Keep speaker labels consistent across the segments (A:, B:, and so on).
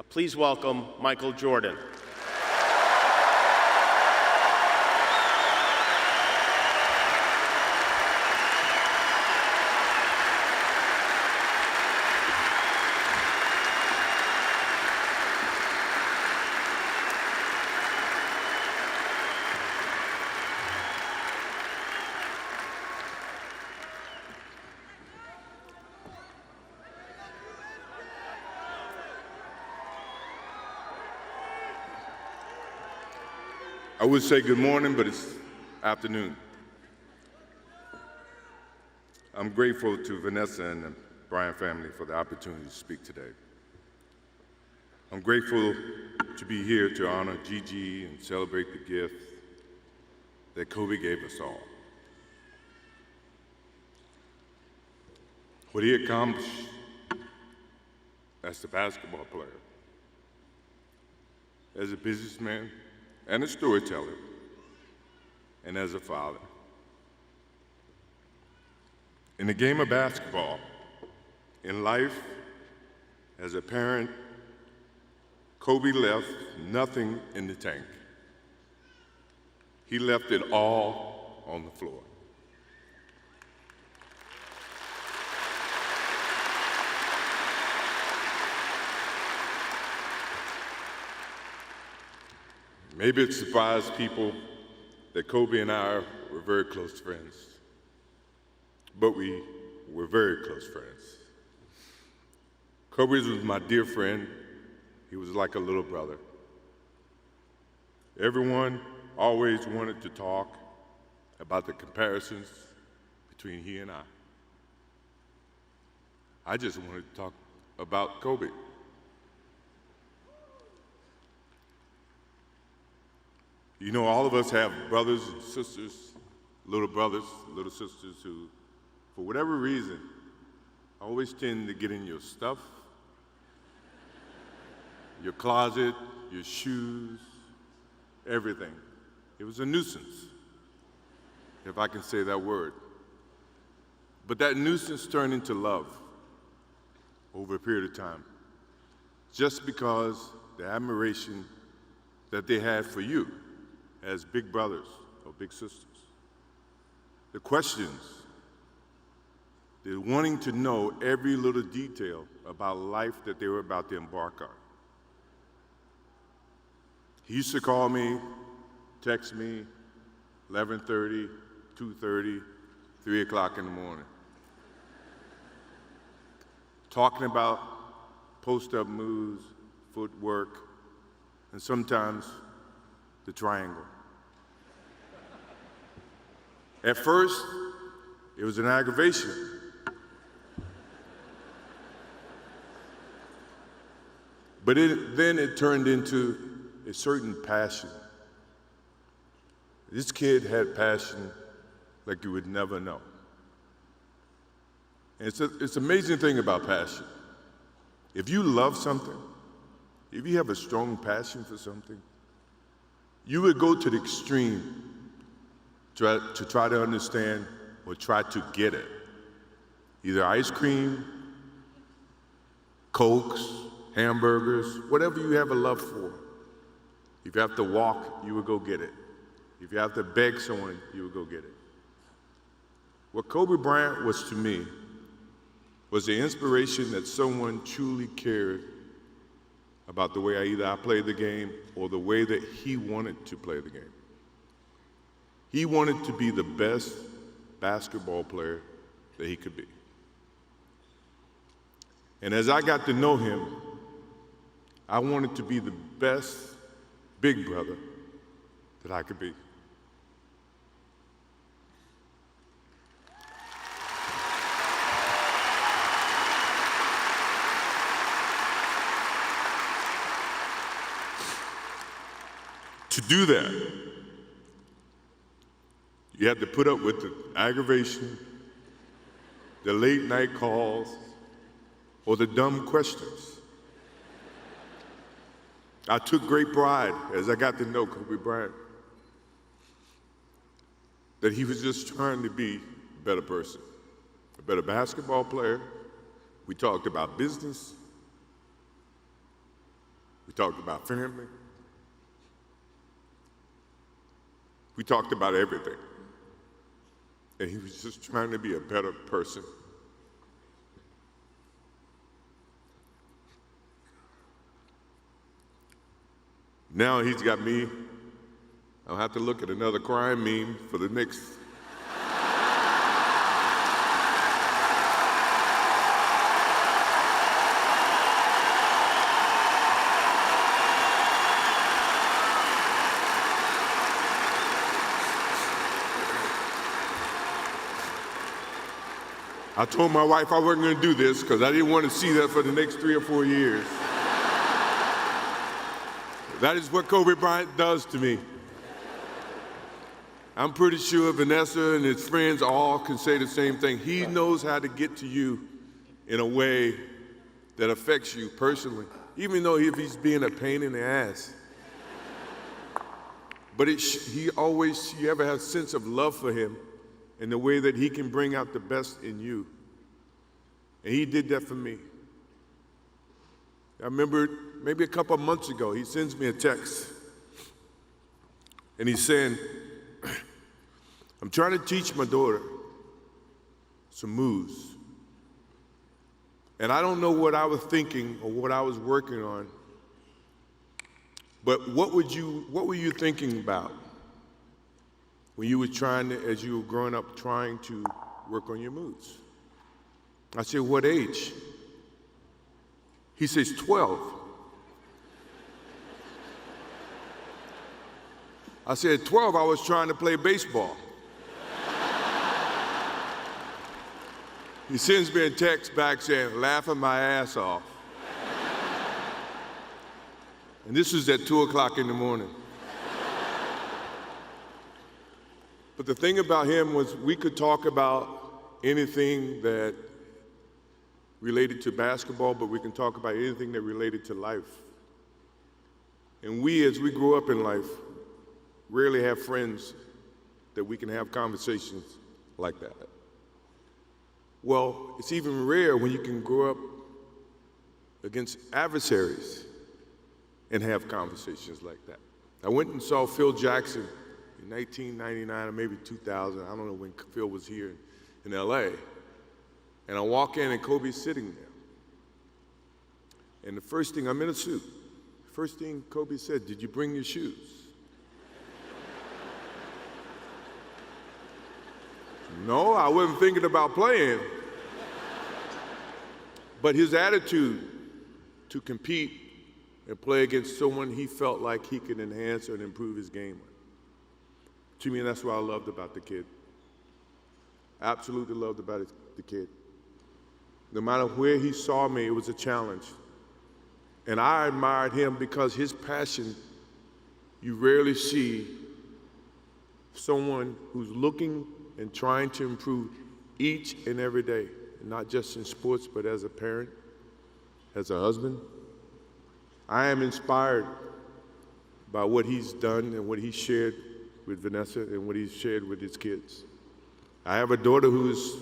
A: Please welcome Michael Jordan.
B: I would say good morning, but it's afternoon. I'm grateful to Vanessa and the Bryant family for the opportunity to speak today. I'm grateful to be here to honor Gigi and celebrate the gift that Kobe gave us all. What he accomplished as a basketball player, as a businessman, and a storyteller, and as a father. In the game of basketball, in life, as a parent, Kobe left nothing in the tank. He left it all on the floor. Maybe it surprised people that Kobe and I were very close friends, but we were very close friends. Kobe was my dear friend. He was like a little brother. Everyone always wanted to talk about the comparisons between he and I. I just wanted to talk about Kobe. You know, all of us have brothers and sisters, little brothers, little sisters who, for whatever reason, always tend to get in your stuff, your closet, your shoes, everything. It was a nuisance, if I can say that word. But that nuisance turned into love over a period of time, just because the admiration that they had for you as big brothers or big sisters. The questions, the wanting to know every little detail about life that they were about to embark on. He used to call me, text me, 11:30, 2:30, 3 o'clock in the morning, talking about post-up moves, footwork, and sometimes the triangle. At first, it was an aggravation. But then it turned into a certain passion. This kid had passion like you would never know. And it's an amazing thing about passion. If you love something, if you have a strong passion for something, you would go to the extreme to try to understand or try to get it. Either ice cream, Cokes, hamburgers, whatever you have a love for. If you have to walk, you would go get it. If you have to beg someone, you would go get it. What Kobe Bryant was to me was the inspiration that someone truly cared about the way I played the game or the way that he wanted to play the game. He wanted to be the best basketball player that he could be. And as I got to know him, I wanted to be the best big brother that I could be. To do that, you had to put up with the aggravation, the late night calls, or the dumb questions. I took great pride as I got to know Kobe Bryant that he was just trying to be a better person, a better basketball player. We talked about business. We talked about family. We talked about everything. And he was just trying to be a better person. Now he's got me. I'll have to look at another crime meme for the next. I told my wife I wasn't going to do this because I didn't want to see that for the next 3 or 4 years. That is what Kobe Bryant does to me. I'm pretty sure Vanessa and his friends all can say the same thing. He knows how to get to you in a way that affects you personally, even though if he's being a pain in the ass. But you ever have a sense of love for him in the way that he can bring out the best in you. And he did that for me. I remember maybe a couple of months ago, he sends me a text. And he's saying, I'm trying to teach my daughter some moves. And I don't know what I was thinking or what I was working on, but what were you thinking about when you were as you were growing up, trying to work on your moves? I said, what age? He says, 12. I said, 12, I was trying to play baseball. He sends me a text back saying, laughing my ass off. And this was at 2 o'clock in the morning. But the thing about him was we could talk about anything that related to basketball, but we can talk about anything that related to life. And as we grow up in life, rarely have friends that we can have conversations like that. Well, it's even rare when you can grow up against adversaries and have conversations like that. I went and saw Phil Jackson in 1999 or maybe 2000. I don't know when Phil was here in LA. And I walk in and Kobe's sitting there. And the first thing, I'm in a suit. The first thing Kobe said, did you bring your shoes? No, I wasn't thinking about playing. But his attitude to compete and play against someone he felt like he could enhance and improve his game with. To me, that's what I loved about the kid. Absolutely loved about the kid. No matter where he saw me, it was a challenge. And I admired him because his passion, you rarely see someone who's looking and trying to improve each and every day, not just in sports, but as a parent, as a husband. I am inspired by what he's done and what he shared with Vanessa and what he's shared with his kids. I have a daughter who's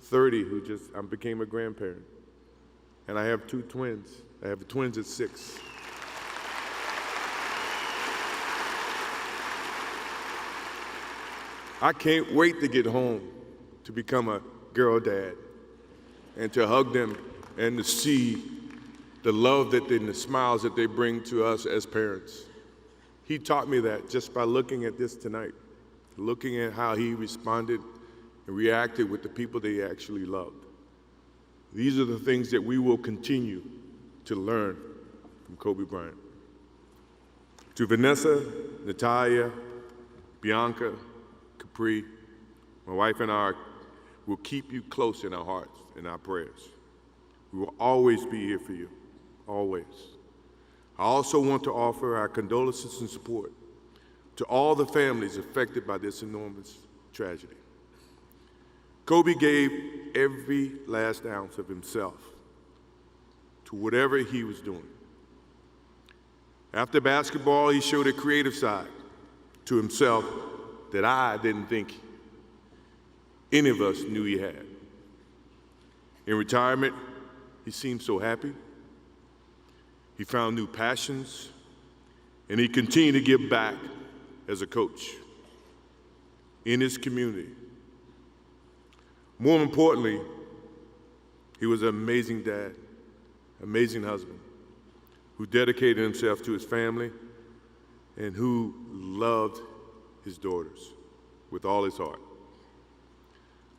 B: 30 who I became a grandparent. And I have 2 twins. I have twins at 6. I can't wait to get home to become a girl dad and to hug them and to see the love and the smiles that they bring to us as parents. He taught me that just by looking at this tonight, looking at how he responded and reacted with the people that he actually loved. These are the things that we will continue to learn from Kobe Bryant. To Vanessa, Natalia, Bianca, Capri, my wife and I will keep you close in our hearts and our prayers. We will always be here for you, always. I also want to offer our condolences and support to all the families affected by this enormous tragedy. Kobe gave every last ounce of himself to whatever he was doing. After basketball, he showed a creative side to himself that I didn't think any of us knew he had. In retirement, he seemed so happy. He found new passions, and he continued to give back as a coach in his community. More importantly, he was an amazing dad, amazing husband, who dedicated himself to his family and who loved his daughters with all his heart.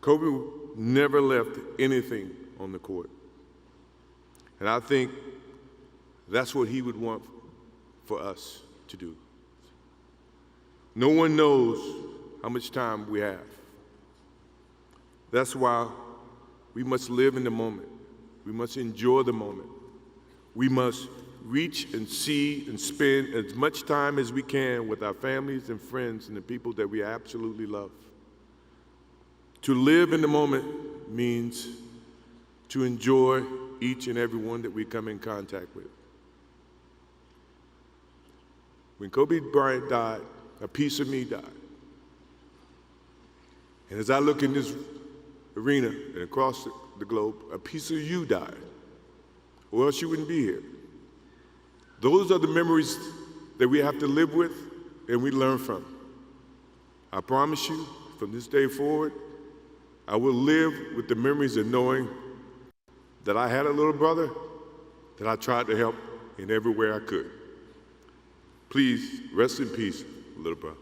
B: Kobe never left anything on the court. And I think that's what he would want for us to do. No one knows how much time we have. That's why we must live in the moment. We must enjoy the moment. We must reach and see and spend as much time as we can with our families and friends and the people that we absolutely love. To live in the moment means to enjoy each and every one that we come in contact with. When Kobe Bryant died, a piece of me died. And as I look in this arena and across the globe, a piece of you died, or else you wouldn't be here. Those are the memories that we have to live with and we learn from. I promise you, from this day forward, I will live with the memories of knowing that I had a little brother that I tried to help in every way I could. Please rest in peace, little brother.